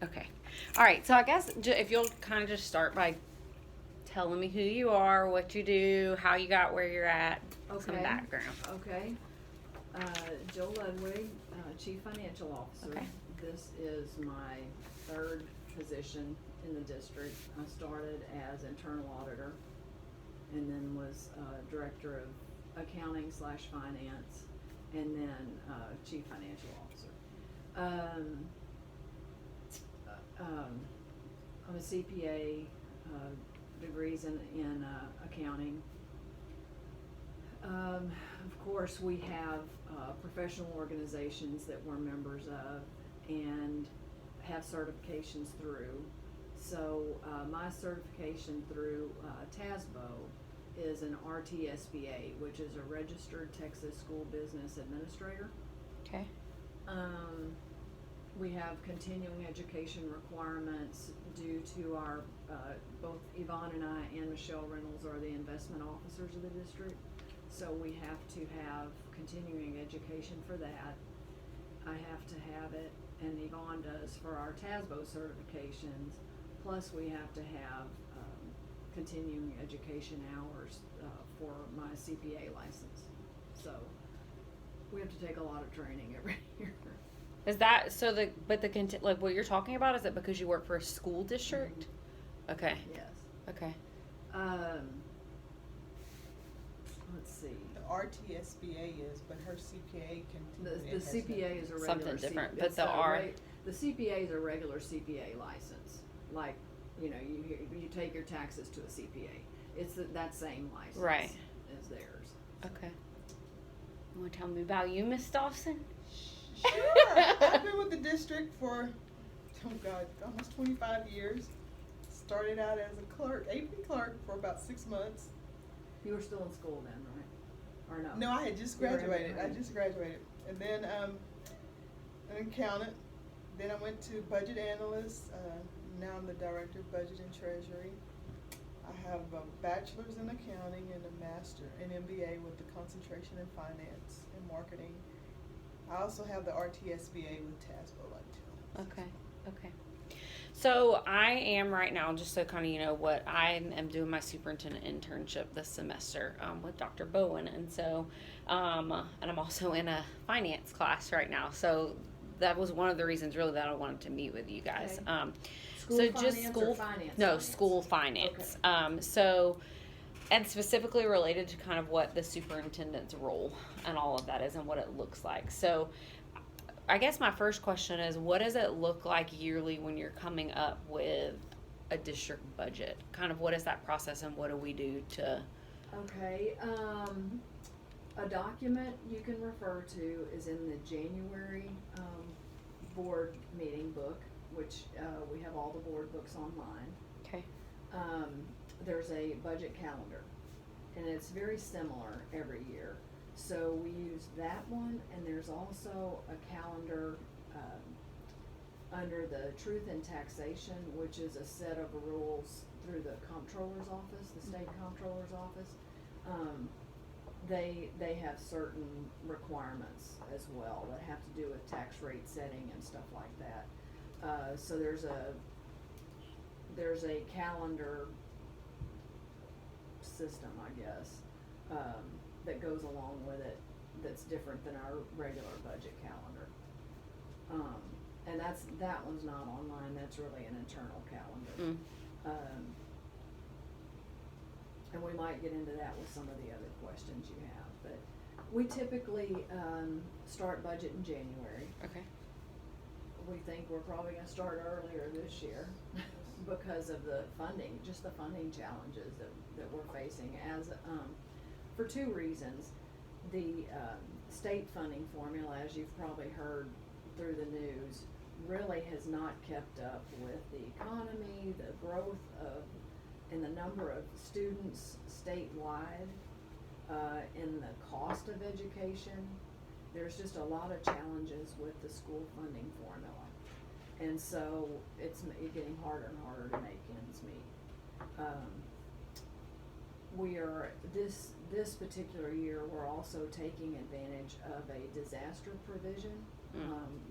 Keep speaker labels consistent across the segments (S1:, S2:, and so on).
S1: Okay. All right. So I guess if you'll kind of just start by telling me who you are, what you do, how you got where you're at, some
S2: Okay.
S1: background.
S2: Okay. Jill Ludwig, Chief Financial Officer.
S1: Okay.
S2: This is my third position in the district. I started as internal auditor and then was director of accounting / finance and then chief financial officer. I'm a CPA, degrees in accounting. Of course, we have professional organizations that we're members of and have certifications through. So my certification through TASBO is an RTSBA, which is a Registered Texas School Business Administrator.
S1: Okay.
S2: We have continuing education requirements due to our, both Yvonne and I and Michelle Reynolds are the investment officers of the district. So we have to have continuing education for that. I have to have it, and Yvonne does for our TASBO certifications. Plus we have to have continuing education hours for my CPA license. So we have to take a lot of training every year.
S1: Is that so? Like what you're talking about, is it because you work for a school district?
S2: Mm-hmm.
S1: Okay.
S2: Yes.
S1: Okay.
S2: Let's see.
S3: The RTSBA is, but her CPA
S2: The
S3: can.
S2: CPA is a regular
S1: Something different, but
S2: it's
S1: the
S2: a
S1: R.
S2: The CPA is a regular CPA license. Like, you know, you take your taxes to a CPA. It's that same license.
S1: Right.
S2: As theirs.
S1: Okay. You want to tell me about you, Miss Dawson?
S3: Sure. I've been with the district for, oh God, almost 25 years. Started out as a clerk, AP clerk for about 6 months.
S2: You were still in school then, right? Or no?
S3: No, I had just
S2: You were
S3: graduated. I
S2: in-
S3: just graduated. And then an accountant. Then I went to budget analyst. Now I'm the director of budget and treasury. I have a bachelor's in accounting and a master in MBA with the concentration in finance and marketing. I also have the RTSBA with TASBO, like Jill.
S1: Okay. Okay. So I am right now, just so kind of you know what, I am doing my superintendent internship this semester with Dr. Bowen, and so and I'm also in a finance class right now. So that was one of the reasons really that I wanted to meet with you guys.
S2: Okay. School
S1: So
S2: finance
S1: just school
S2: or finance?
S1: No,
S2: Finance?
S1: school finance.
S2: Okay.
S1: So and specifically related to kind of what the superintendent's role and all of that is and what it looks like. So I guess my first question is, what does it look like yearly when you're coming up with a district budget? Kind of what is that process and what do we do to?
S2: Okay, a document you can refer to is in the January, board meeting book, which, we have all the board books online.
S1: Okay.
S2: There's a budget calendar, and it's very similar every year. So we use that one, and there's also a calendar, under the Truth in Taxation, which is a set of rules through the comptroller's office, the state comptroller's office. They have certain requirements as well that have to do with tax rate setting and stuff like that. So there's a calendar system, I guess, that goes along with it that's different than our regular budget calendar. And that one's not online, that's really an internal calendar. And we might get into that with some of the other questions you have, but we typically, start budget in January.
S1: Okay.
S2: We think we're probably gonna start earlier this year because of the funding, just the funding challenges that we're facing as, for two reasons. The, state funding formula, as you've probably heard through the news, really has not kept up with the economy, the growth of, and the number of students statewide, and the cost of education. There's just a lot of challenges with the school funding formula. And so it's getting harder and harder to make ends meet. We are, this particular year, we're also taking advantage of a disaster provision,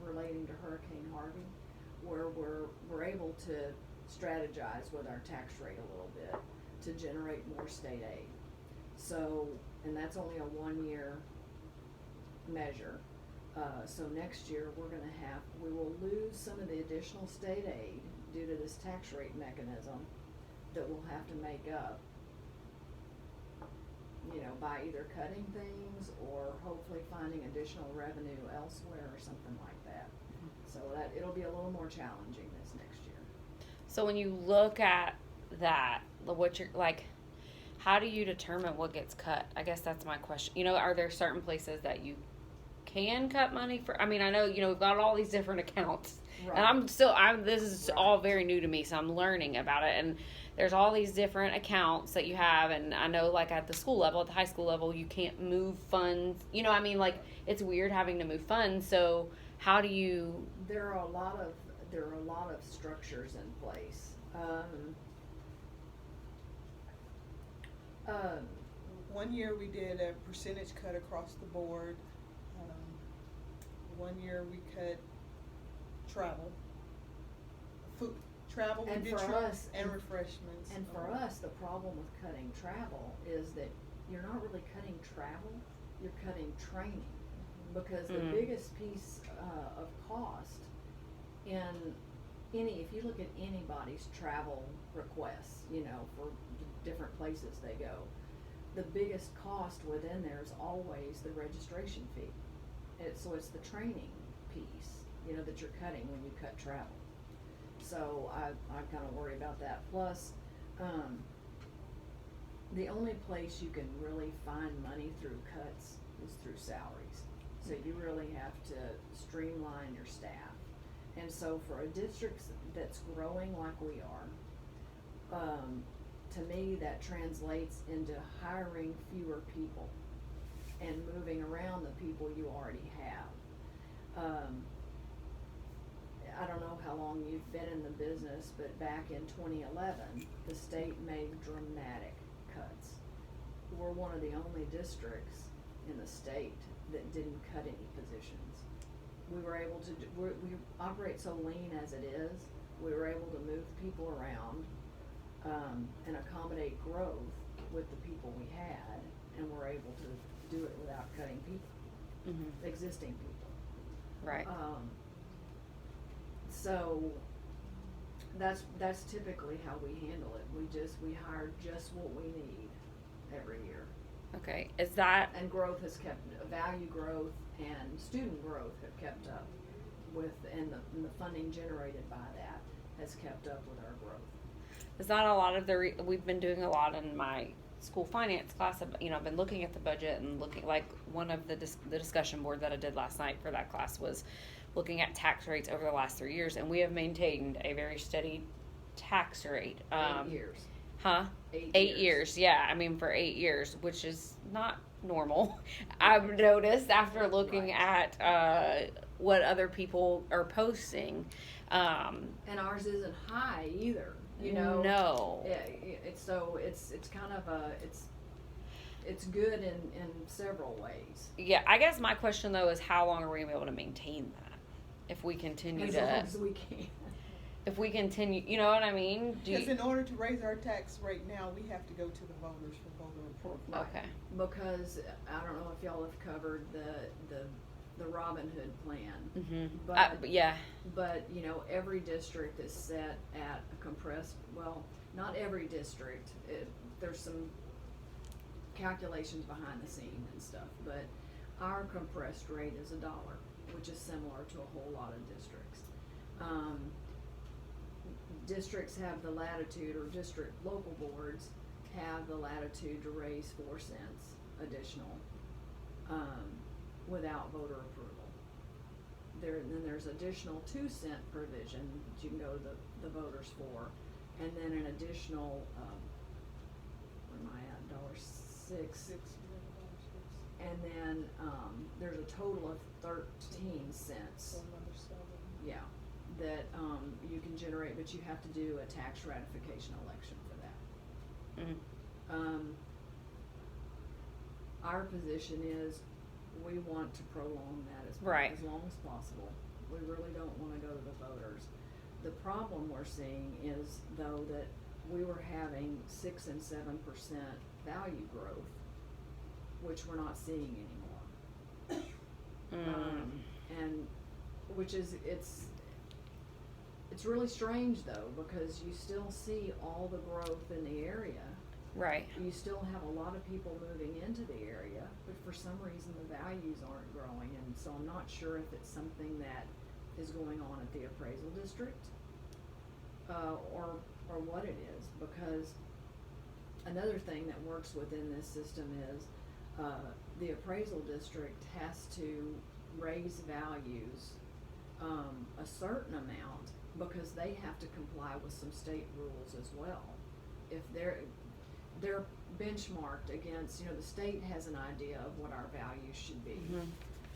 S2: relating to Hurricane Harvey, where we're able to strategize with our tax rate a little bit to generate more state aid. So, and that's only a 1-year measure. So next year, we will lose some of the additional state aid due to this tax rate mechanism that we'll have to make up, by either cutting things or hopefully finding additional revenue elsewhere or something like that. So that it'll be a little more challenging this next year.
S1: So when you look at that, what you're like, how do you determine what gets cut? I guess that's my question. Are there certain places that you can cut money for? I mean, I know, we've got all these different accounts.
S2: Right.
S1: And this is all very new to me, so I'm learning about it. And there's all these different accounts that you have. And I know, like, at the school level, at the high school level, you can't move funds. It's weird having to move funds. So how do you?
S2: There are a lot of structures in place.
S3: One year we did a percentage cut across the board. 1 year we cut travel, food, travel, we
S2: And
S3: did
S2: for us,
S3: and refreshments.
S2: And for us, the problem with cutting travel is that you're not really cutting travel, you're cutting training. Because the biggest piece of cost if you look at anybody's travel requests, for different places they go, the biggest cost within there is always the registration fee. So it's the training piece, that you're cutting when you cut travel. So I kind of worry about that. Plus, the only place you can really find money through cuts is through salaries. So you really have to streamline your staff. And so for a district that's growing like we are, to me that translates into hiring fewer people and moving around the people you already have. I don't know how long you've been in the business, but back in 2011, the state made dramatic cuts. We're one of the only districts in the state that didn't cut any positions. We were able to, we operate so lean as it is, we were able to move people around and accommodate growth with the people we had, and we're able to do it without cutting people, existing people.
S1: Right.
S2: So that's typically how we handle it. We hire just what we need every year.
S1: Okay. Is that?
S2: And growth has kept, value growth and student growth have kept up with, and the funding generated by that has kept up with our growth.
S1: Is that a lot of we've been doing a lot in my school finance class. I've been looking at the budget and looking, like, one of the discussion board that I did last night for that class was looking at tax rates over the last 3 years, and we have maintained a very steady tax rate.
S2: 8 years.
S1: Huh? 8 years. Yeah. I mean, for 8 years, which is not normal. I've noticed after looking at what other people are posting.
S2: And ours isn't high either.
S1: No.
S2: It's kind of it's good in several ways.
S1: Yeah, I guess my question though is how long are we gonna be able to maintain that if we continue
S2: as long as we can.
S1: If we continue, you know what I mean?
S3: Because in order to raise our tax rate now, we have to go to the voters for voter approval.
S2: Right.
S1: Okay.
S2: Because I don't know if y'all have covered the Robin Hood plan.
S1: Mm-hmm.
S2: But
S1: yeah.
S2: But every district is set at a compressed. Well, not every district. There's some calculations behind the scene and stuff. But our compressed rate is $1, which is similar to a whole lot of districts. Districts have the latitude, or local boards have the latitude to raise 4 cents additional without voter approval. Then there's additional 2 cent provision that you can go to the voters for, and then an additional where am I at, $1.06. And then there's a total of 13 cents. Yeah, that you can generate, but you have to do a tax ratification election for that.
S1: Mm-hmm.
S2: Our position is we want to prolong that as long as possible. We really don't want to go to the voters. the problem we're seeing is though that we were having 6 and 7% value growth, which we're not seeing anymore. And which is, it's really strange though, because you still see all the growth in the area.
S1: Right.
S2: You still have a lot of people moving into the area, but for some reason the values aren't growing, and so I'm not sure if it's something that is going on at the appraisal district, or what it is, because another thing that works within this system is, the appraisal district has to raise values, a certain amount, because they have to comply with some state rules as well. If they're benchmarked against, the state has an idea of what our values should be.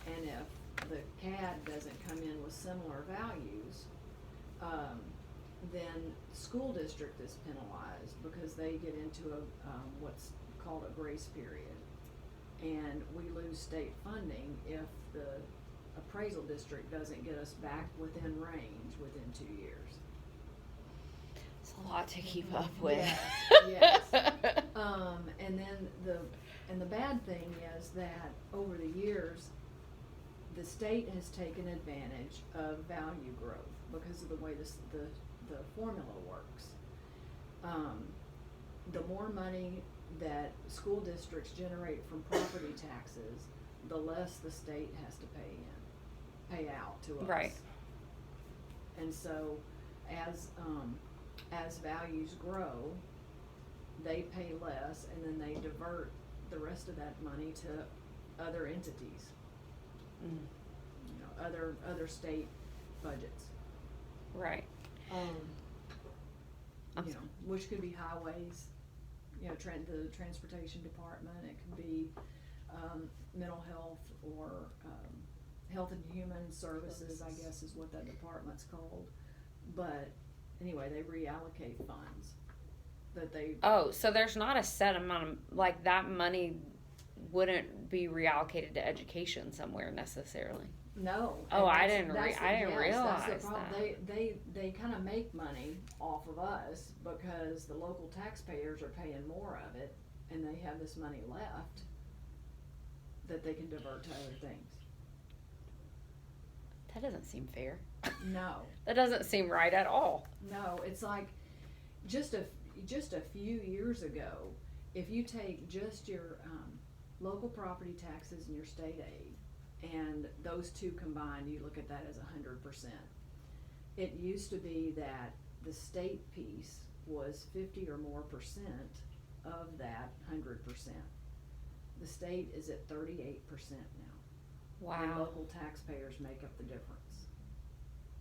S2: And if the CAD doesn't come in with similar values, then school district is penalized because they get into what's called a grace period. And we lose state funding if the appraisal district doesn't get us back within range within 2 years.
S1: It's a lot to keep up with.
S2: Yes. And then the bad thing is that over the years, the state has taken advantage of value growth because of the way the formula works. The more money that school districts generate from property taxes, the less the state has to pay out to us.
S1: Right.
S2: And so as values grow, they pay less, and then they divert the rest of that money to other entities. Other state budgets.
S1: Right.
S2: Which could be highways, the transportation department, it could be, mental health, or, health and human services, I guess is what that department's called. But anyway, they reallocate funds that they.
S1: Oh, so there's not a set amount of, like, that money wouldn't be reallocated to education somewhere necessarily.
S2: No.
S1: Oh, I didn't realize
S2: That's the problem.
S1: that.
S2: They kind of make money off of us because the local taxpayers are paying more of it, and they have this money left that they can divert to other things.
S1: That doesn't seem fair.
S2: No.
S1: That doesn't seem right at all.
S2: No, it's like just a few years ago, if you take just your local property taxes and your state aid, and those two combined, you look at that as 100%. It used to be that the state piece was 50 or more percent of that 100%. The state is at 38% now.
S1: Wow.
S2: And local taxpayers make up the difference.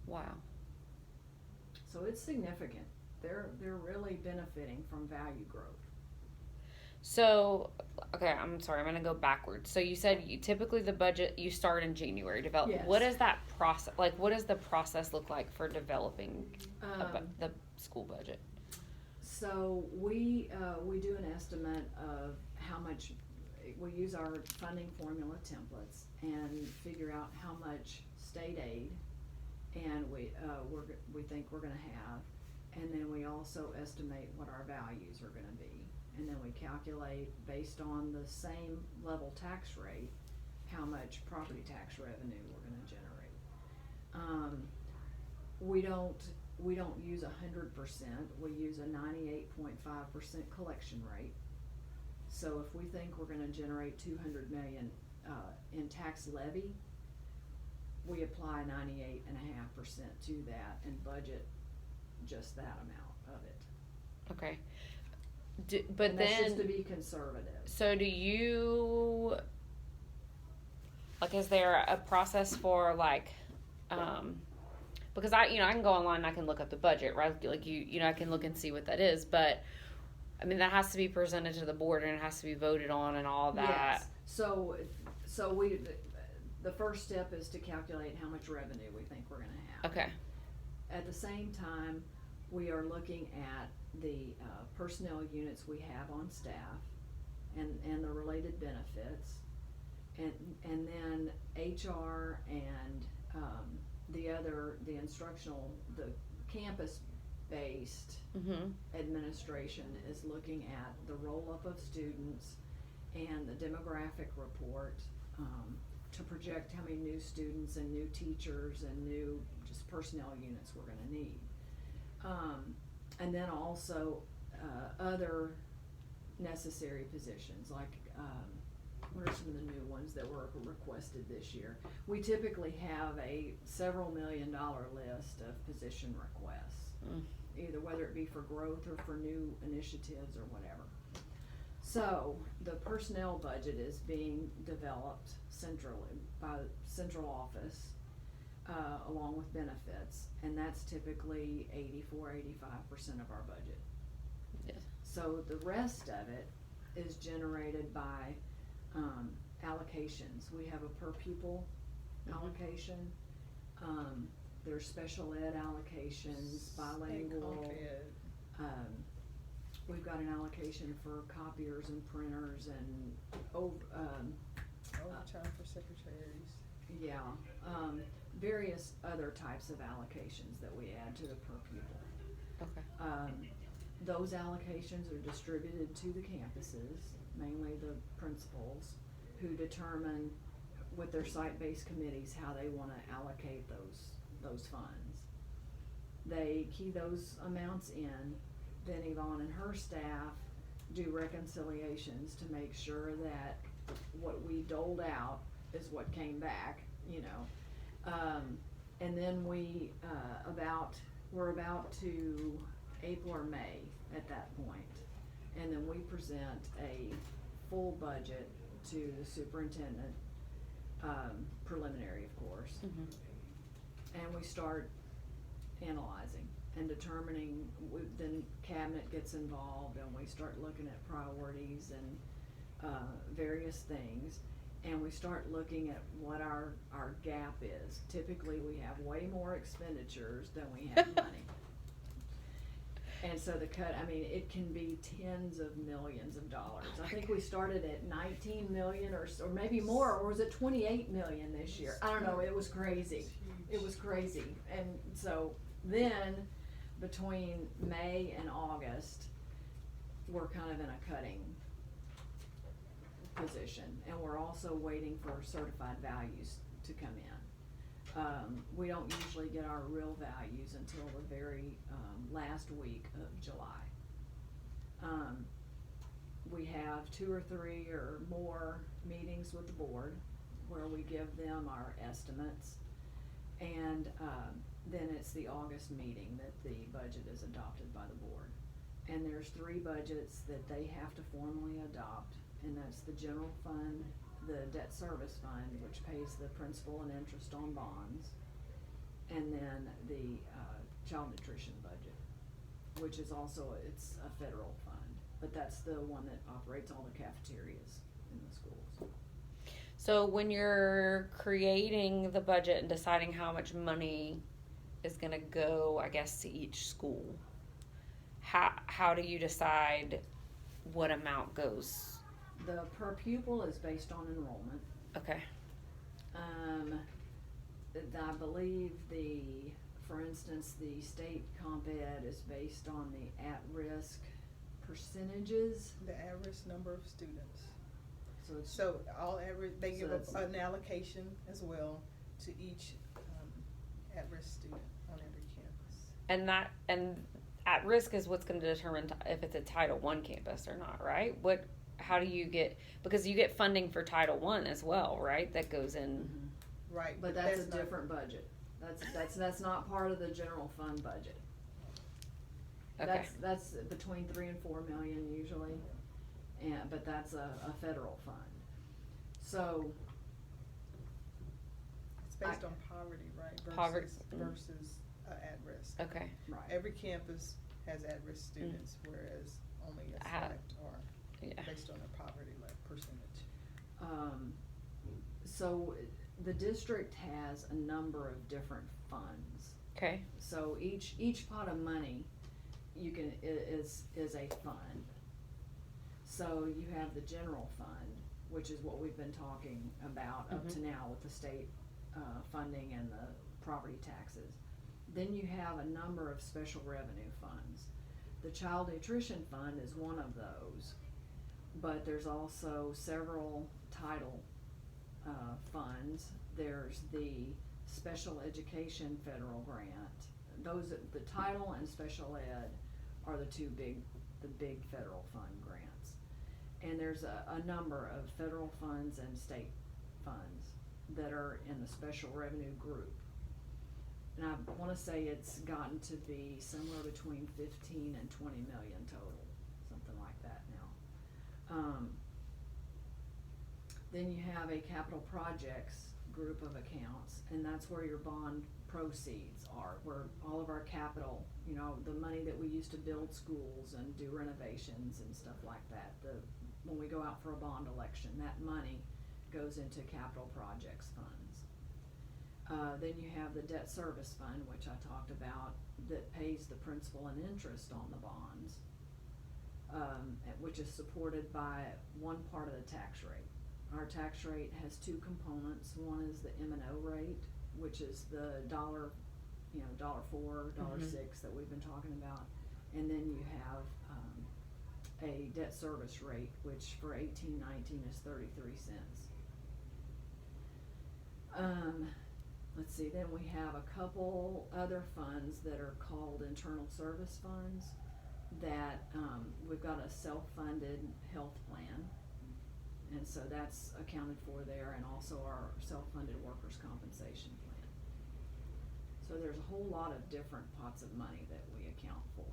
S1: Wow.
S2: So it's significant. They're really benefiting from value growth.
S1: So, okay, I'm sorry, I'm going to go backwards. So you said typically the budget, you start in January.
S2: Yes.
S1: What is that process, like, what does the process look like for developing the school budget?
S2: So we do an estimate of how much, we use our funding formula templates and figure out how much state aid and we think we're going to have, and then we also estimate what our values are going to be. And then we calculate, based on the same level tax rate, how much property tax revenue we're gonna generate. We don't use 100%, we use a 98.5% collection rate. So if we think we're gonna generate 200 million in tax levy, we apply 98.5% to that and budget just that amount of it.
S1: Okay.
S2: And that's just to be conservative.
S1: So do you, like, is there a process for, like, because I can go online and I can look up the budget, right? Like, I can look and see what that is, but I mean, that has to be presented to the board and it has to be voted on and all that.
S2: Yes. So the first step is to calculate how much revenue we think we're gonna have.
S1: Okay.
S2: At the same time, we are looking at the personnel units we have on staff and the related benefits, and then HR and the campus-based
S1: Mhm.
S2: administration is looking at the roll-up of students and the demographic report, to project how many new students and new teachers and new just personnel units we're gonna need. And then also, other necessary positions, like, what are some of the new ones that were requested this year? We typically have a several $1,000,000 list of position requests, either whether it be for growth or for new initiatives or whatever. So, the personnel budget is being developed centrally by the central office, along with benefits, and that's typically 85% of our budget.
S1: Yes.
S2: So the rest of it is generated by, allocations. We have a per pupil allocation, there's special ed allocations, bilingual.
S3: Comp ed.
S2: We've got an allocation for copiers and printers and,
S3: Overtime for secretaries.
S2: yeah, various other types of allocations that we add to the per pupil.
S1: Okay.
S2: Those allocations are distributed to the campuses, mainly the principals, who determine with their site-based committees how they wanna allocate those funds. They key those amounts in, then Yvonne and her staff do reconciliations to make sure that what we doled out is what came back, you know. And then we're about to April or May at that point. And then we present a full budget to the superintendent, preliminary of course. And we start analyzing and determining, then cabinet gets involved and we start looking at priorities and, various things. And we start looking at what our gap is. Typically, we have way more expenditures than we have money. And so it can be tens of millions of dollars. I think we started at 19 million or maybe more, or was it 28 million this year? I don't know, it was crazy. It was crazy. And so then, between May and August, we're kind of in a cutting position. And we're also waiting for certified values to come in. We don't usually get our real values until the very, last week of July. We have 2 or 3 or more meetings with the board where we give them our estimates. And, then it's the August meeting that the budget is adopted by the board. And there's 3 budgets that they have to formally adopt, and that's the general fund, the debt service fund, which pays the principal and interest on bonds, and then the, child nutrition budget, which is also, it's a federal fund, but that's the one that operates all the cafeterias in the schools.
S1: So when you're creating the budget and deciding how much money is gonna go, I guess, to each school, how do you decide what amount goes?
S2: The per pupil is based on enrollment.
S1: Okay.
S2: I believe for instance, the state comp ed is based on the at-risk percentages.
S3: The average number of students.
S2: So it's,
S3: So all average, they
S2: So
S3: give
S2: that's-
S3: an allocation as well to each, at-risk student on every campus.
S1: And at risk is what's gonna determine if it's a Title I campus or not, right? How do you get, because you get funding for Title I as well, right? That goes in.
S3: Right.
S2: but that's a
S3: not-
S2: different budget. That's not part of the general fund budget.
S1: Okay.
S2: That's between 3 and 4 million usually, but that's a federal fund. So,
S3: It's based on poverty, right?
S1: Poverty.
S3: Versus, at-risk.
S1: Okay.
S2: right.
S3: Every campus has at-risk students, whereas only a select are
S1: Yeah.
S3: based on a poverty percentage.
S2: So the district has a number of different funds.
S1: Okay.
S2: So each pot of money is a fund. So you have the general fund, which is what we've been talking about up to now with the state funding and the property taxes. Then you have a number of special revenue funds. The Child Nutrition Fund is one of those, but there's also several title funds. There's the Special Education Federal Grant. The title and special ed are the big federal fund grants. And there's a number of federal funds and state funds that are in the special revenue group. And I wanna say it's gotten to be somewhere between 15 and 20 million total, something like that now. Then you have a capital projects group of accounts, and that's where your bond proceeds are, where all of our capital, the money that we use to build schools and do renovations and stuff like that, when we go out for a bond election, that money goes into capital projects funds. Then you have the debt service fund, which I talked about, that pays the principal and interest on the bonds, which is supported by one part of the tax rate. Our tax rate has two components. One is the M&O rate, which is the $1.04, $1.06 that we've been talking about. And then you have a debt service rate, which for 18-19 is 33 cents. Let's see, then we have a couple other funds that are called internal service funds that we've got a self-funded health plan. And so that's accounted for there, and also our self-funded workers' compensation plan. So there's a whole lot of different pots of money that we account for.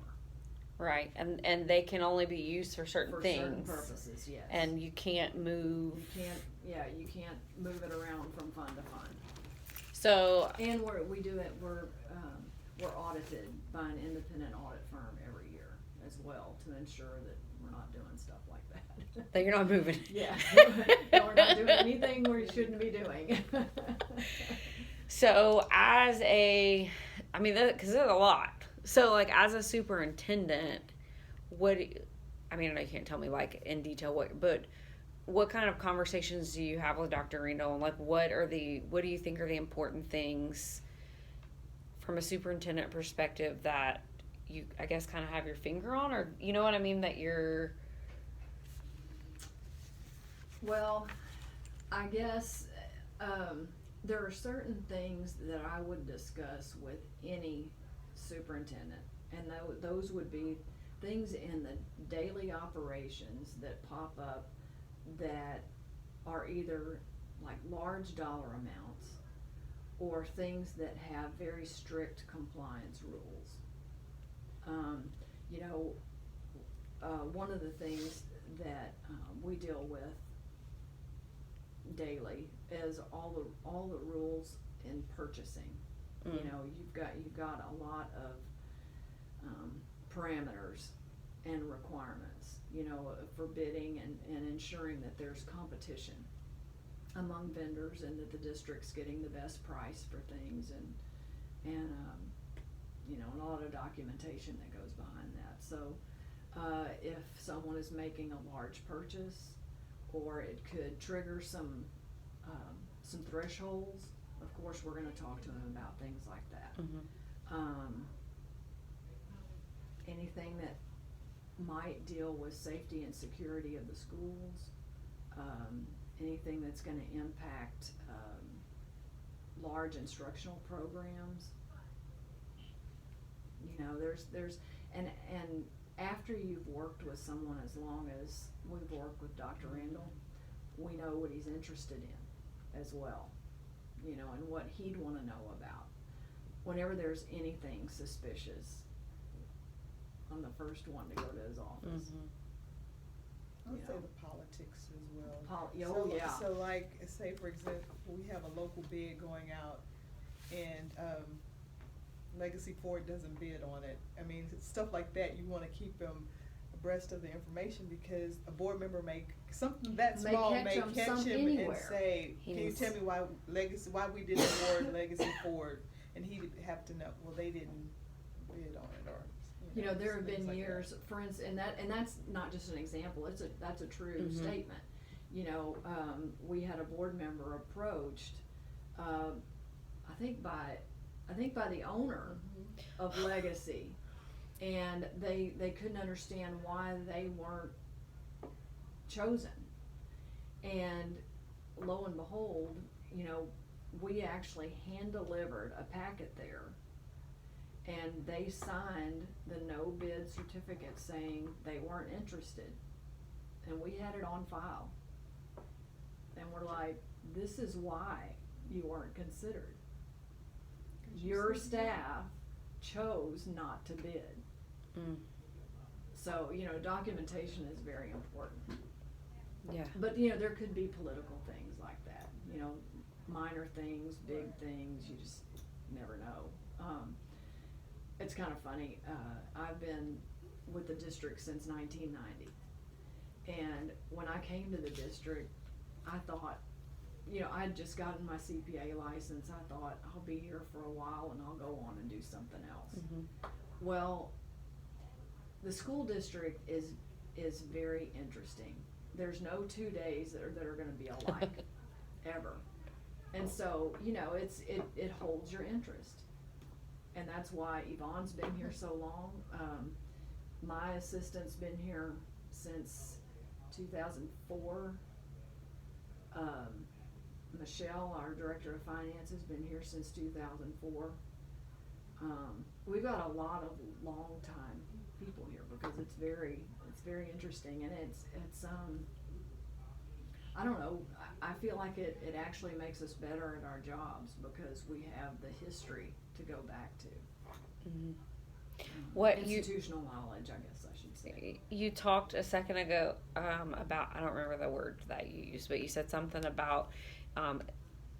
S1: Right, and they can only be used for certain things.
S2: For certain purposes, yes.
S1: And you can't move.
S2: You can't move it around from fund to fund.
S1: So.
S2: And we're audited by an independent audit firm every year as well to ensure that we're not doing stuff like that.
S1: That you're not moving.
S2: Yeah, no, we're not doing anything we shouldn't be doing.
S1: So because there's a lot. So like as a superintendent, I know you can't tell me like in detail what kind of conversations do you have with Dr. Randall, and like what do you think are the important things from a superintendent perspective that you, I guess, kind of have your finger on, or you know what I mean, that you're.
S2: Well, I guess there are certain things that I would discuss with any superintendent, and those would be things in the daily operations that pop up that are either like large dollar amounts or things that have very strict compliance rules. One of the things that we deal with daily is all the rules in purchasing. You've got a lot of parameters and requirements, for bidding and ensuring that there's competition among vendors and that the district's getting the best price for things, and a lot of documentation that goes behind that. So if someone is making a large purchase, or it could trigger some thresholds, of course we're going to talk to them about things like that.
S1: Mm-hmm.
S2: Anything that might deal with safety and security of the schools, anything that's going to impact large instructional programs. And after you've worked with someone as long as we've worked with Dr. Randall, we know what he's interested in as well, and what he'd want to know about. Whenever there's anything suspicious, I'm the first one to go to his office.
S1: Mm-hmm.
S3: I would say the politics as well.
S2: Yeah.
S3: So like, say for example, we have a local bid going out, and Legacy Ford doesn't bid on it. I mean, stuff like that, you want to keep them abreast of the information, because a board member something that small may catch him and say, can you tell me why we didn't award Legacy Ford? And he'd have to know, well, they didn't bid on it, or
S2: there have been
S3: like
S2: years, for instance, and that's not just an example, that's a true
S1: mm-hmm.
S2: statement. We had a board member approached, I think by I think by the owner of Legacy, and they couldn't understand why they weren't chosen. And lo and behold, you know, we actually hand delivered a packet there, and they signed the no bid certificate saying they weren't interested, and we had it on file. And we're like, this is why you weren't considered. Your staff chose not to bid.
S1: Mm.
S2: So, you know, documentation is very important.
S1: Yeah.
S2: But, you know, there could be political things like that, you know, minor things, big things, you just never know. It's kind of funny, I've been with the district since 1990. And when I came to the district, I thought, you know, I'd just gotten my CPA license. I thought, I'll be here for a while and I'll go on and do something else.
S1: Mm-hmm.
S2: Well, the school district is very interesting. There's no 2 days that are gonna be alike, ever. And so, you know, it holds your interest. And that's why Yvonne's been here so long. My assistant's been here since 2004. Michelle, our director of finance, has been here since 2004. We've got a lot of long-time people here because it's very interesting, and it's I don't know, I feel like it actually makes us better at our jobs because we have the history to go back to.
S1: Mm-hmm. What
S2: institutional knowledge, I guess I should say.
S1: You talked a second ago about, I don't remember the word that you used, but you said something about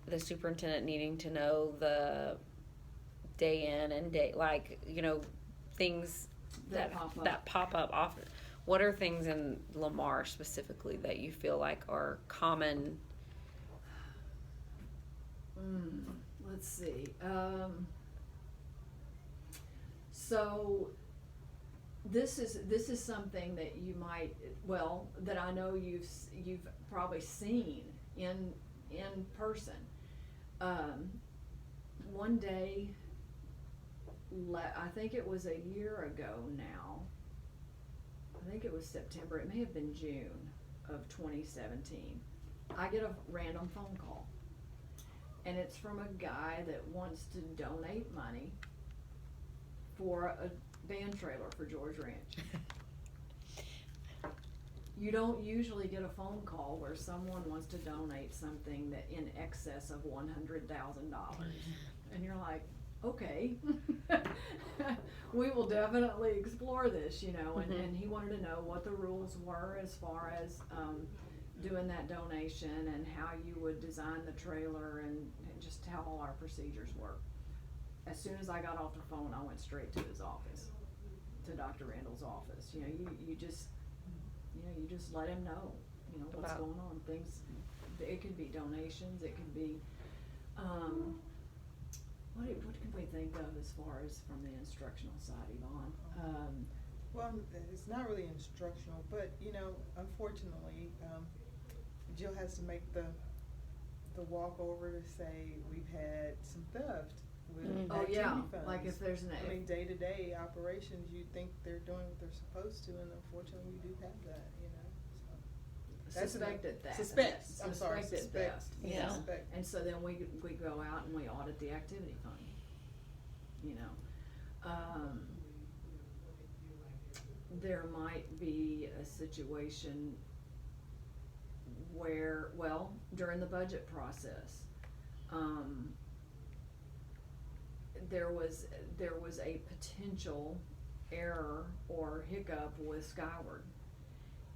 S1: the superintendent needing to know the day in and day, like, you know, things that pop up often. What are things in Lamar specifically that you feel like are common?
S2: Let's see. So this is something that you might, well, that I know you've probably seen in person. One day, I think it was a year ago now. I think it was September. It may have been June of 2017. I get a random phone call, and it's from a guy that wants to donate money for a band trailer for George Ranch. You don't usually get a phone call where someone wants to donate something that in excess of $100,000, and you're like, okay, we will definitely explore this, you know. And he wanted to know what the rules were as far as doing that donation and how you would design the trailer and just how all our procedures work. As soon as I got off the phone, I went straight to his office, to Dr. Randall's office. You know, you just let him know, you know, what's going on. Things, it could be donations, it could be, what can we think of as far as from the instructional side, Yvonne?
S3: Well, it's not really instructional, but, you know, unfortunately, Jill has to make the walkover to say we've had some theft with activity funds.
S2: Like if there's an,
S3: I mean, day-to-day operations, you think they're doing what they're supposed to, and unfortunately, we do have that, you know. So
S2: suspected theft.
S3: Suspect.
S2: You know?
S3: Suspect.
S2: And so then we go out and we audit the activity fund. You know, there might be a situation where, well, during the budget process, there was a potential error or hiccup with Skyward,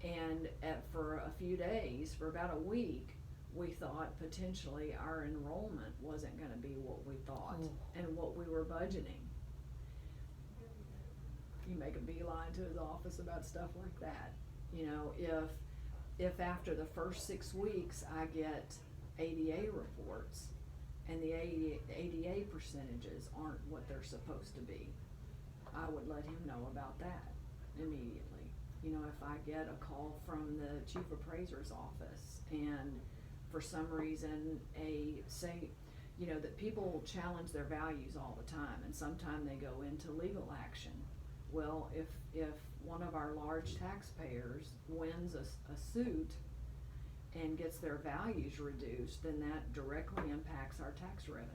S2: and for a few days, for about a week, we thought potentially our enrollment wasn't going to be what we thought and what we were budgeting. You make a beeline to his office about stuff like that. You know, if after the first 6 weeks I get ADA reports and the ADA percentages aren't what they're supposed to be, I would let him know about that immediately. You know, if I get a call from the chief appraiser's office and for some reason you know, that people challenge their values all the time, and sometimes they go into legal action. Well, if one of our large taxpayers wins a suit and gets their values reduced, then that directly impacts our tax revenue.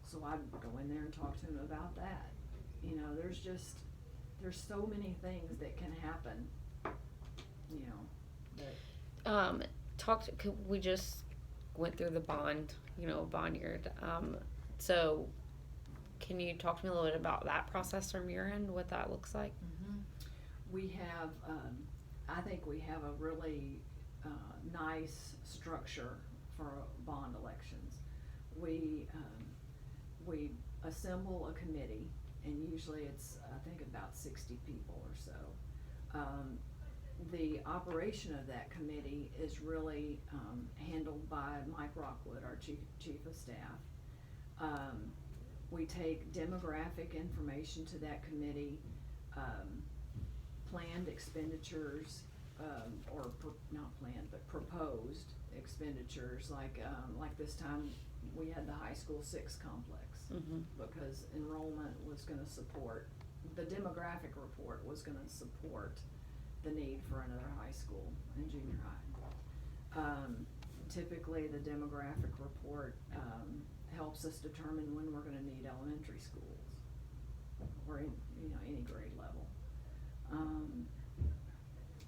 S2: So I'd go in there and talk to them about that. You know, there's so many things that can happen, you know, that.
S1: We just went through the bond year. So can you talk to me a little bit about that process from your end, what that looks like?
S2: Mm-hmm. We have, I think we have a really nice structure for bond elections. We assemble a committee, and usually it's, I think, about 60 people or so. The operation of that committee is really handled by Mike Rockwood, our chief of staff. We take demographic information to that committee, planned expenditures, not planned, but proposed expenditures, like this time we had the high school 6 complex.
S1: Mm-hmm.
S2: Because enrollment was gonna support, the demographic report was gonna support the need for another high school and junior high. Typically, the demographic report helps us determine when we're gonna need elementary schools, or any grade level.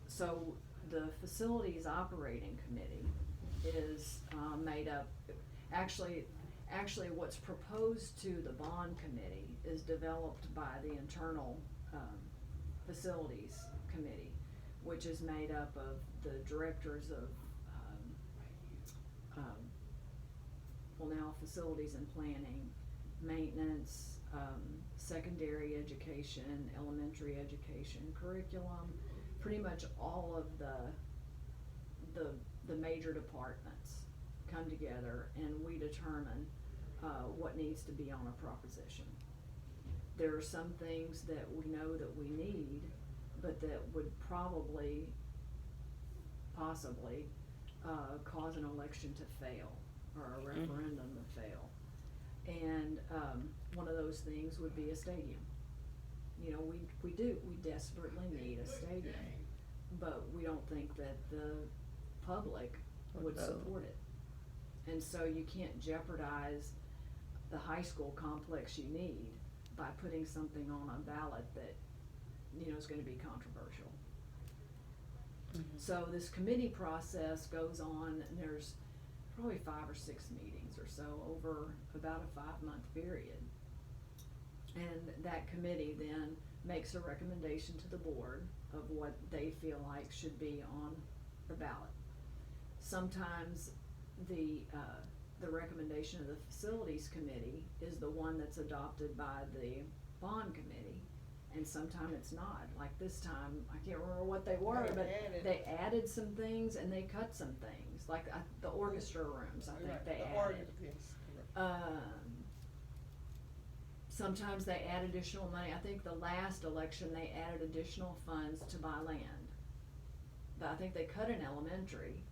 S2: So the facilities operating committee is made up, actually what's proposed to the bond committee is developed by the internal facilities committee, which is made up of the directors of now facilities and planning, maintenance, secondary education, elementary education, curriculum, pretty much all of the major departments come together, and we determine what needs to be on a proposition. There are some things that we know that we need, but that would possibly cause an election to fail, or a referendum to fail. And one of those things would be a stadium. You know, we desperately need a stadium, but we don't think that the public would support it. And so you can't jeopardize the high school complex you need by putting something on a ballot that, is gonna be controversial.
S1: Mm-hmm.
S2: So this committee process goes on, and there's probably 5 or 6 meetings or so over about a 5-month period. And that committee then makes a recommendation to the board of what they feel like should be on the ballot. Sometimes the recommendation of the facilities committee is the one that's adopted by the bond committee, and sometimes it's not. Like this time, I can't remember what they were, but they added some things and they cut some things, like the orchestra rooms, I think they added. Sometimes they add additional money. I think the last election they added additional funds to buy land. But I think they cut an elementary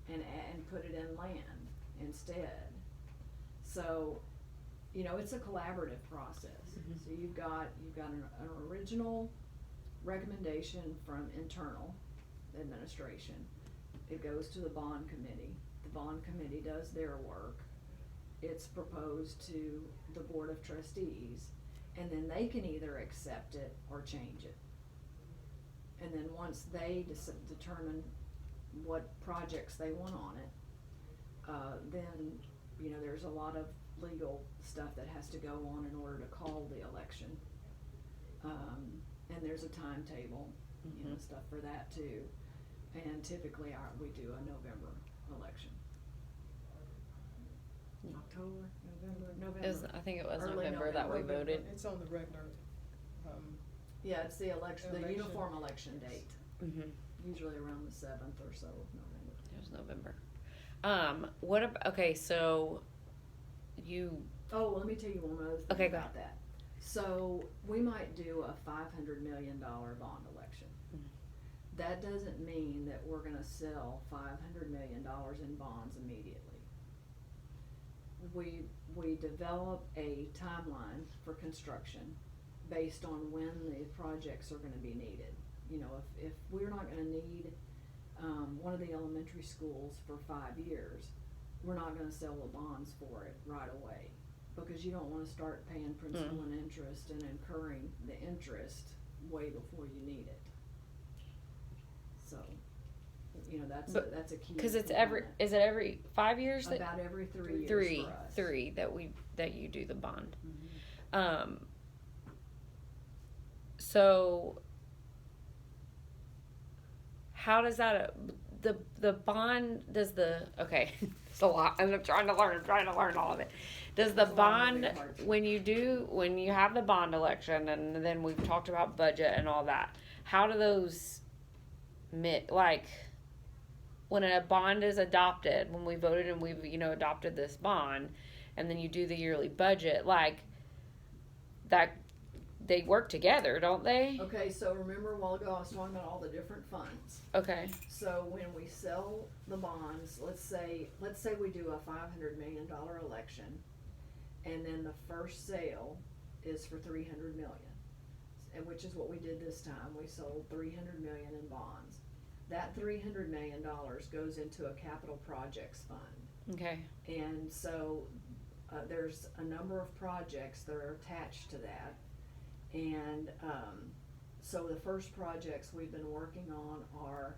S2: and put it in land instead. So, it's a collaborative process.
S1: Mm-hmm.
S2: So you've got an original recommendation from internal administration. It goes to the bond committee. The bond committee does their work. It's proposed to the board of trustees, and then they can either accept it or change it. And then once they determine what projects they want on it, then, there's a lot of legal stuff that has to go on in order to call the election. And there's a timetable, stuff for that too. And typically we do a November election. October, November.
S1: I think it was
S2: Early
S1: November that we
S2: November.
S1: voted.
S3: It's on the regular,
S2: Yeah, it's the election, the
S3: Election.
S2: uniform election date,
S1: Mm-hmm.
S2: usually around the 7th or so of November.
S1: It was November. Okay, so
S2: Oh, let me tell you one other
S1: Okay,
S2: thing
S1: go
S2: about that. So we might do a $500 million bond election.
S1: Mhm.
S2: That doesn't mean that we're gonna sell $500 million in bonds immediately. we develop a timeline for construction based on when the projects are gonna be needed. You know, if we're not gonna need, one of the elementary schools for 5 years, we're not gonna sell the bonds for it right away. Because you don't wanna start paying principal and interest and incurring the interest way before you need it. So, you know, that's a key.
S1: Because it's
S2: component.
S1: is it every 5 years that
S2: About every 3 years for us.
S1: three that you do the bond.
S2: Mhm.
S1: So how does that the bond does the okay it's a lot and I'm trying to learn all of it. Does the
S2: It's a lot of
S1: bond
S2: moving parts.
S1: when you have the bond election and then we've talked about budget and all that, how do those like when a bond is adopted, when we voted and we've adopted this bond, and then you do the yearly budget, like that they work together, don't they?
S2: Okay, so remember a while ago I was talking about all the different funds.
S1: Okay.
S2: So when we sell the bonds, let's say we do a $500 million election, and then the first sale is for $300 million, and which is what we did this time. We sold $300 million in bonds. That $300 million goes into a capital projects fund.
S1: Okay.
S2: And so there's a number of projects that are attached to that. And so the first projects we've been working on are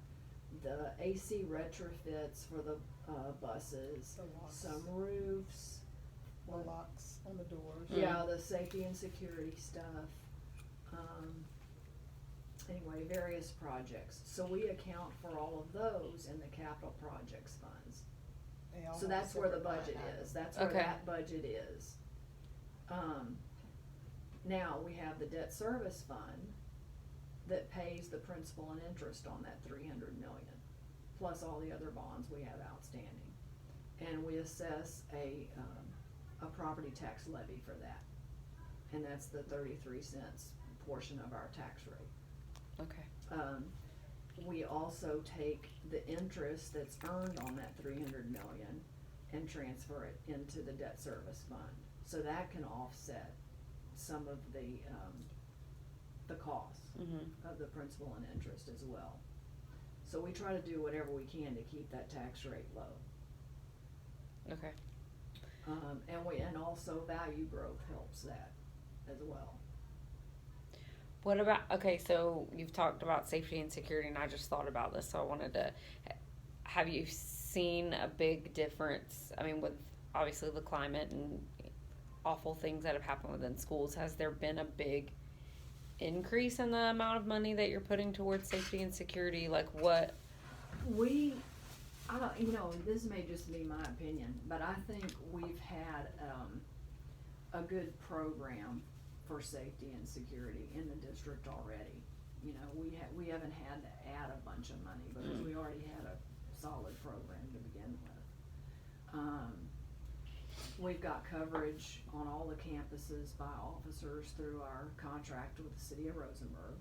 S2: the AC retrofits for the buses,
S3: The locks.
S2: some roofs,
S3: The locks on the doors.
S2: yeah, the safety and security stuff. Anyway, various projects. So we account for all of those in the capital projects funds.
S3: They all
S2: So
S3: have
S2: that's where the
S3: separate line
S2: budget
S3: items.
S2: is, that's where
S1: Okay.
S2: that budget is. Now, we have the debt service fund that pays the principal and interest on that $300 million, plus all the other bonds we have outstanding. And we assess a property tax levy for that, and that's the 33 cents portion of our tax rate.
S1: Okay.
S2: We also take the interest that's earned on that $300 million and transfer it into the debt service fund. So that can offset some of the costs
S1: Mm-hmm.
S2: of the principal and interest as well. So we try to do whatever we can to keep that tax rate low.
S1: Okay.
S2: And also value growth helps that as well.
S1: What about, okay, so you've talked about safety and security, and I just thought about this, so I wanted to, have you seen a big difference, I mean, with obviously the climate and awful things that have happened within schools, has there been a big increase in the amount of money that you're putting towards safety and security? Like what?
S2: I don't, this may just be my opinion, but I think we've had a good program for safety and security in the district already. We haven't had to add a bunch of money because we already had a solid program to begin with. We've got coverage on all the campuses by officers through our contract with the city of Rosenberg.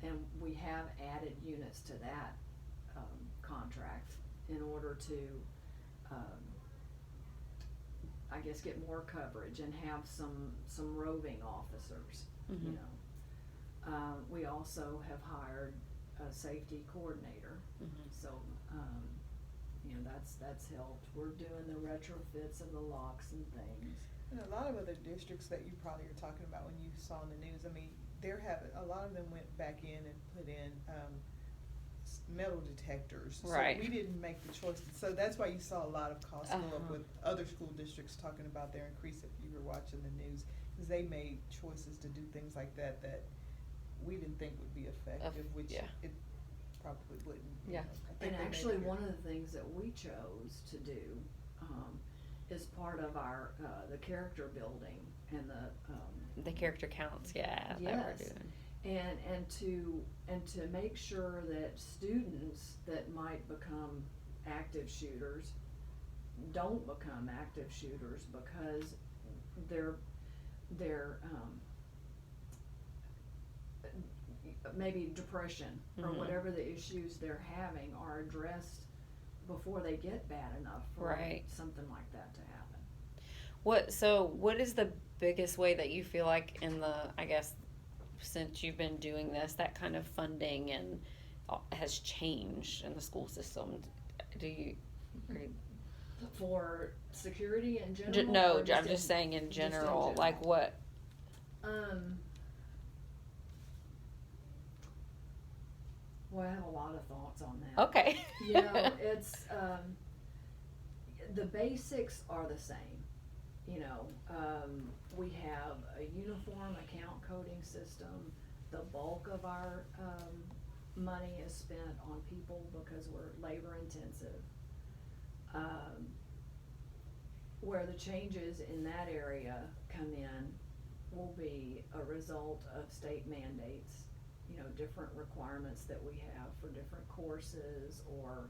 S2: And we have added units to that contract in order to I guess get more coverage and have some roving officers.
S1: Mhm.
S2: We also have hired a safety coordinator,
S1: Mhm.
S2: so that's helped. We're doing the retrofits of the locks and things.
S3: And a lot of other districts that you probably are talking about when you saw in the news, I mean, a lot of them went back in and put in metal detectors.
S1: Right.
S3: So we didn't make the choice. So that's why you saw a lot of costs go up
S1: Uh-huh.
S3: with other school districts talking about their increase if you were watching the news. Because they made choices to do things like that we didn't think would be effective, which
S1: yeah.
S3: it probably wouldn't.
S1: Yeah.
S3: I think
S2: And
S3: they made
S2: actually,
S3: it good.
S2: one of the things that we chose to do is part of our the character building and
S1: The character counts, yeah, that we're
S2: Yes.
S1: doing.
S2: and to make sure that students that might become active shooters don't become active shooters because they're maybe depression or
S1: Mhm.
S2: whatever the issues they're having are addressed before they get bad enough for
S1: Right.
S2: something like that to happen.
S1: What is the biggest way that you feel like in the, I guess, since you've been doing this, that kind of funding and has changed in the school system? Do you?
S2: For security in general?
S1: No,
S2: or
S1: I'm just saying in general. Like what?
S2: Well, I have a lot of thoughts on that.
S1: Okay.
S2: You know, it's, the basics are the same. You know, we have a uniform account coding system. The bulk of our, money is spent on people because we're labor intensive. Where the changes in that area come in will be a result of state mandates, you know, different requirements that we have for different courses or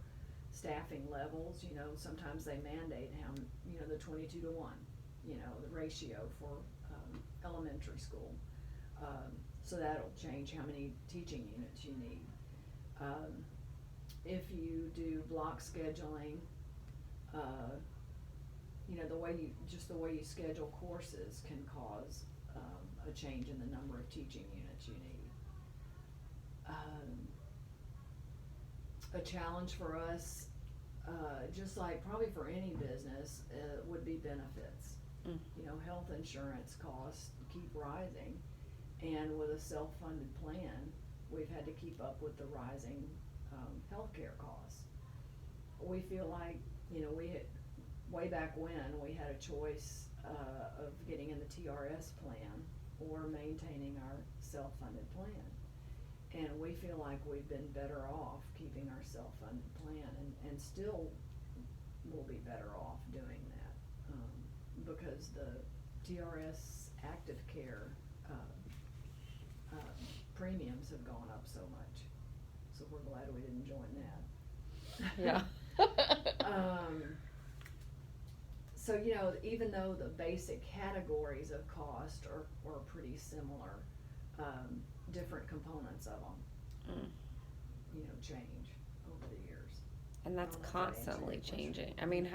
S2: staffing levels. You know, sometimes they mandate how, you know, the 22-to-1, you know, the ratio for elementary school. So that'll change how many teaching units you need. If you do block scheduling, you know, the way you schedule courses can cause a change in the number of teaching units you need. A challenge for us, just like probably for any business, would be benefits. You know, health insurance costs keep rising, and with a self-funded plan, we've had to keep up with the rising healthcare costs. We feel like, you know, way back when, we had a choice of getting in the TRS plan or maintaining our self-funded plan. And we feel like we've been better off keeping our self-funded plan, and still will be better off doing that, because the TRS active care premiums have gone up so much. So we're glad we didn't join that.
S1: Yeah.
S2: So, you know, even though the basic categories of cost are pretty similar, different components of them, you know, change over the years.
S1: And that's
S2: I don't know if that answered
S1: constantly
S2: your question.
S1: changing. I mean,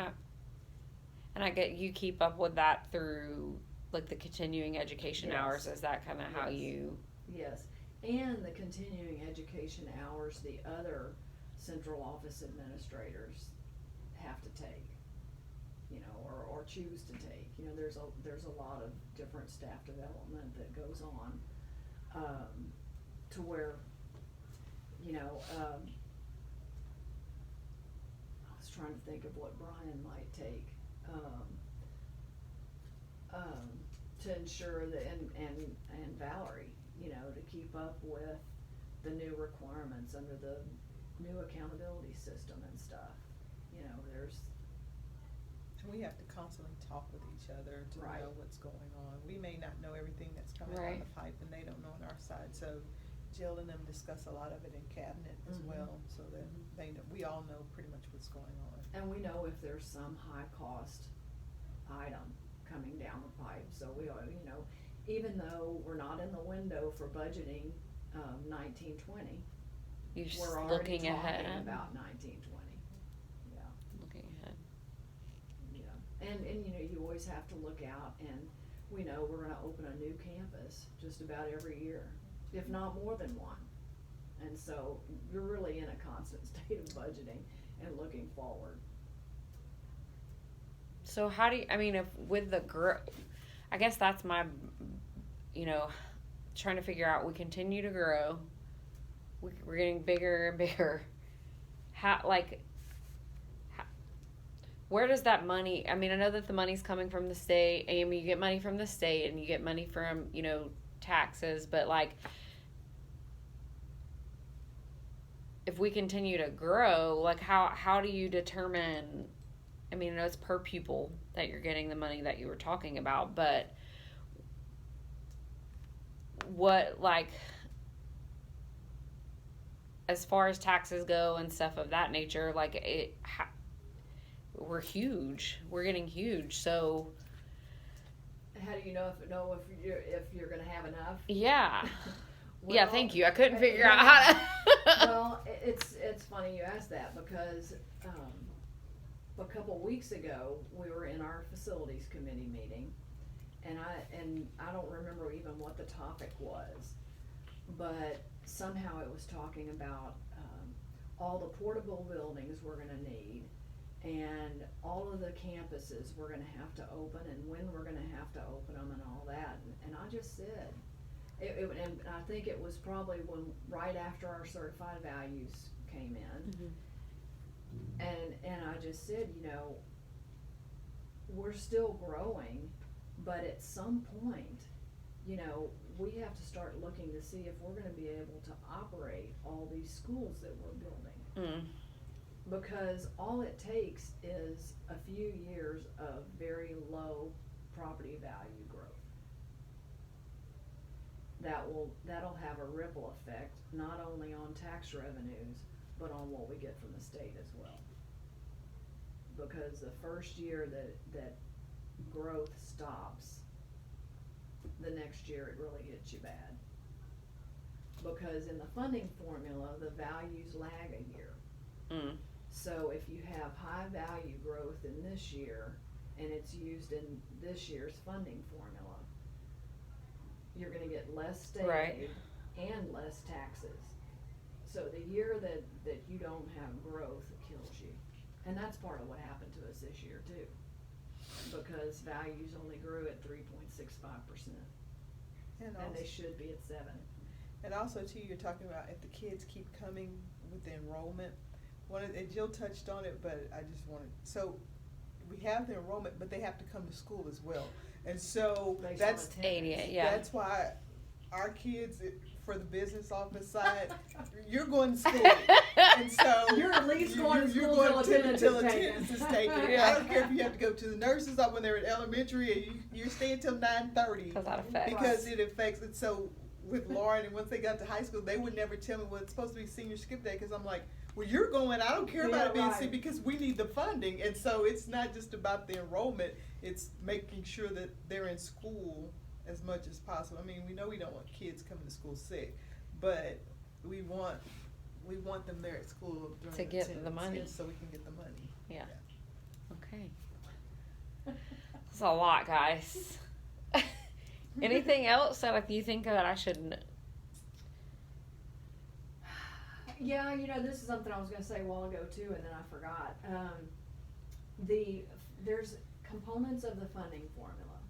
S1: and I get you keep up with that through like the continuing education
S2: Yes.
S1: hours. Is that kind of how
S2: Yes.
S1: you?
S2: Yes, and the continuing education hours the other central office administrators have to take, you know, or choose to take. You know, there's a lot of different staff development that goes on, to where, you know, I was trying to think of what Brian might take, to ensure that, and Valerie, you know, to keep up with the new requirements under the new accountability system and stuff. You know,
S3: We have to constantly talk with each other to
S2: Right.
S3: know what's going on. We may not know everything that's coming down
S1: Right.
S3: the pipe, and they don't know on our side. So Jill and them discuss a lot of it in cabinet as
S2: Mhm.
S3: well, so that we all know pretty much what's going on.
S2: and we know if there's some high cost item coming down the pipe, so we are, you know, even though we're not in the window for budgeting, 1920,
S1: You're
S2: we're already
S1: looking
S2: talking
S1: ahead.
S2: about 1920, yeah.
S1: Looking ahead.
S2: Yeah, and you know, you always have to look out, and we know we're gonna open a new campus just about every year, if not more than one. And so you're really in a constant state of budgeting and looking forward.
S1: So how do you? I mean, if with the I guess that's my, you know, trying to figure out. We continue to grow. We're getting bigger and bigger. Where does that money? I mean, I know that the money's coming from the state. I mean, you get money from the state, and you get money from, you know, taxes. But like, if we continue to grow, like how do you determine? I mean, I know it's per pupil that you're getting the money that you were talking about, but what, like, as far as taxes go and stuff of that nature, like we're huge. We're getting huge. So
S2: How do you know if you're gonna have enough?
S1: yeah,
S2: Well,
S1: yeah. Thank you. I couldn't figure out how to.
S2: Well, it's funny you ask that, because a couple weeks ago, we were in our facilities committee meeting, and I don't remember even what the topic was, but somehow it was talking about, all the portable buildings we're gonna need, and all of the campuses we're gonna have to open, and when we're gonna have to open them and all that, and I just said, and I think it was probably right after our certified values came in. And I just said, you know, we're still growing, but at some point, you know, we have to start looking to see if we're gonna be able to operate all these schools that we're building. Because all it takes is a few years of very low property value growth. That'll have a ripple effect, not only on tax revenues, but on what we get from the state as well. Because the first year that growth stops, the next year it really hits you bad. Because in the funding formula, the values lag a year. So if you have high value growth in this year, and it's used in this year's funding formula, you're gonna get less state aid and less taxes. So the year that you don't have growth, it kills you. And that's part of what happened to us this year too. Because values only grew at 3.65%. And they should be at 7.
S3: And also too, you're talking about if the kids keep coming with the enrollment. And Jill touched on it, but I just wanted, so we have the enrollment, but they have to come to school as well. And so that's
S1: 88, yeah.
S3: That's why our kids, for the business office side, you're going to school, and so
S2: you're at least going to school
S3: till attendance is taken.
S1: Yeah.
S3: I don't care if you have to go to the nurses' office when they're in elementary, and you're staying till 9:30 because it affects it. So with Lauren, and once they got to high school, they would never tell me, well, it's supposed to be senior skip day, because I'm like, well, you're going, I don't care about it being sick, because we need the funding. And so it's not just about the enrollment, it's making sure that they're in school as much as possible. I mean, we know we don't want kids coming to school sick, but we want them there at school during
S1: to get the money,
S3: so we can get the money.
S1: Yeah. Okay. That's a lot, guys. Anything else that you think that I should?
S2: Yeah, you know, this is something I was gonna say a while ago too, and then I forgot. There's components of the funding formula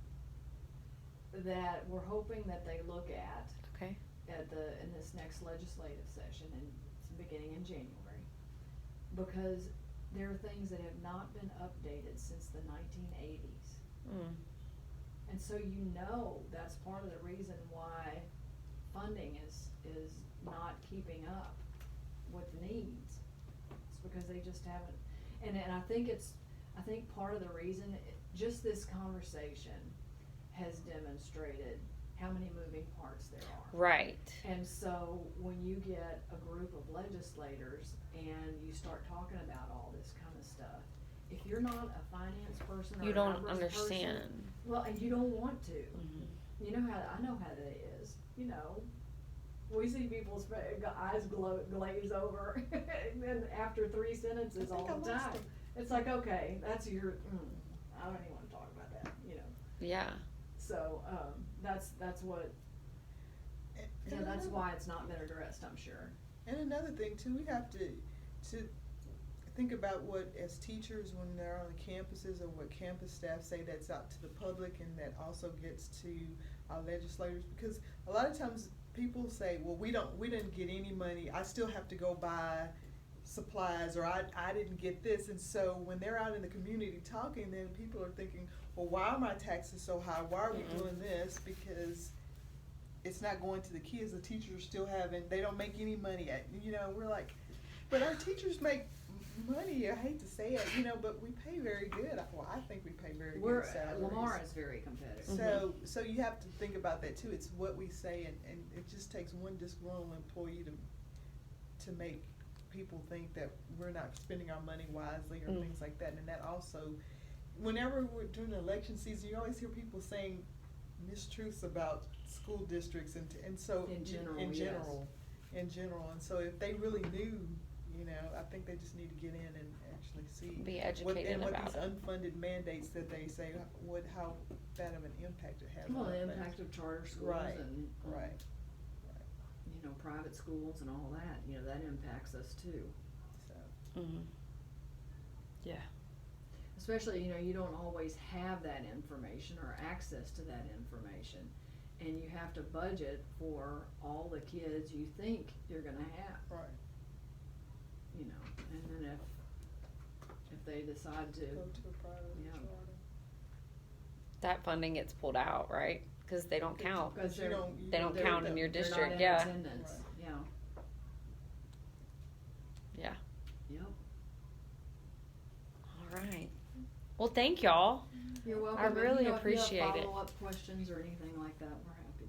S2: that we're hoping that they look at.
S1: Okay.
S2: In this next legislative session, and it's beginning in January, because there are things that have not been updated since the 1980s. And so you know that's part of the reason why funding is not keeping up with needs. It's because they just haven't, and I think part of the reason, just this conversation has demonstrated how many moving parts there are.
S1: Right.
S2: And so when you get a group of legislators and you start talking about all this kind of stuff, if you're not a finance person or
S1: You
S2: a
S1: don't
S2: numbers
S1: understand.
S2: person, well, and you don't want to. You know I know how that is. You know, we see people's eyes glaze over, and then after 3 sentences all the time, it's like, okay, that's your. I don't even want to talk about that. You know.
S1: Yeah.
S2: So that's what. Yeah, that's why it's not been addressed, I'm sure.
S3: And another thing too, we have to think about what, as teachers, when they're on the campuses, or what campus staff say that's out to the public, and that also gets to our legislators, because a lot of times people say, well, we didn't get any money, I still have to go buy supplies, or I didn't get this. And so when they're out in the community talking, then people are thinking, well, why are my taxes so high? Why are we doing this? Because it's not going to the kids. The teachers still they don't make any money we're like, but our teachers make money. I hate to say it, but we pay very good. Well, I think we pay very good salaries.
S2: Lamar is very competitive.
S3: So you have to think about that too. It's what we say, and it just takes one disgruntled employee to make people think that we're not spending our money wisely, or things like that. And that also, whenever we're during the election season, you always hear people saying mistruths about school districts, and so
S2: in general,
S3: and so if they really knew you know, I think they just need to get in and actually see.
S1: Be
S3: What
S1: educated about
S3: these
S1: it.
S3: unfunded mandates that they say, how bad of an impact it has on
S2: Well, the
S3: things.
S2: impact of charter schools
S3: Right,
S2: and,
S3: right.
S2: you know, private schools and all that, you know, that impacts us too.
S3: So,
S1: Mhm. Yeah.
S2: Especially, you know, you don't always have that information or access to that information. And you have to budget for all the kids you think you're gonna have,
S3: right,
S2: you know, and then if they decide to,
S3: go to a private
S2: Yeah.
S3: charter.
S1: That funding gets pulled out, right? Because they don't count.
S2: because
S3: You
S2: they're,
S3: don't-
S1: They don't
S2: they're-
S1: count in your
S2: they're not
S1: district,
S2: in
S1: yeah.
S2: attendance,
S3: Right.
S2: yeah,
S1: Yeah.
S2: yep.
S1: All right. Well, thank y'all.
S2: You're welcome.
S1: I
S2: And,
S1: really
S2: you know,
S1: appreciate
S2: if you
S1: it.
S2: have follow-up questions or anything like that, we're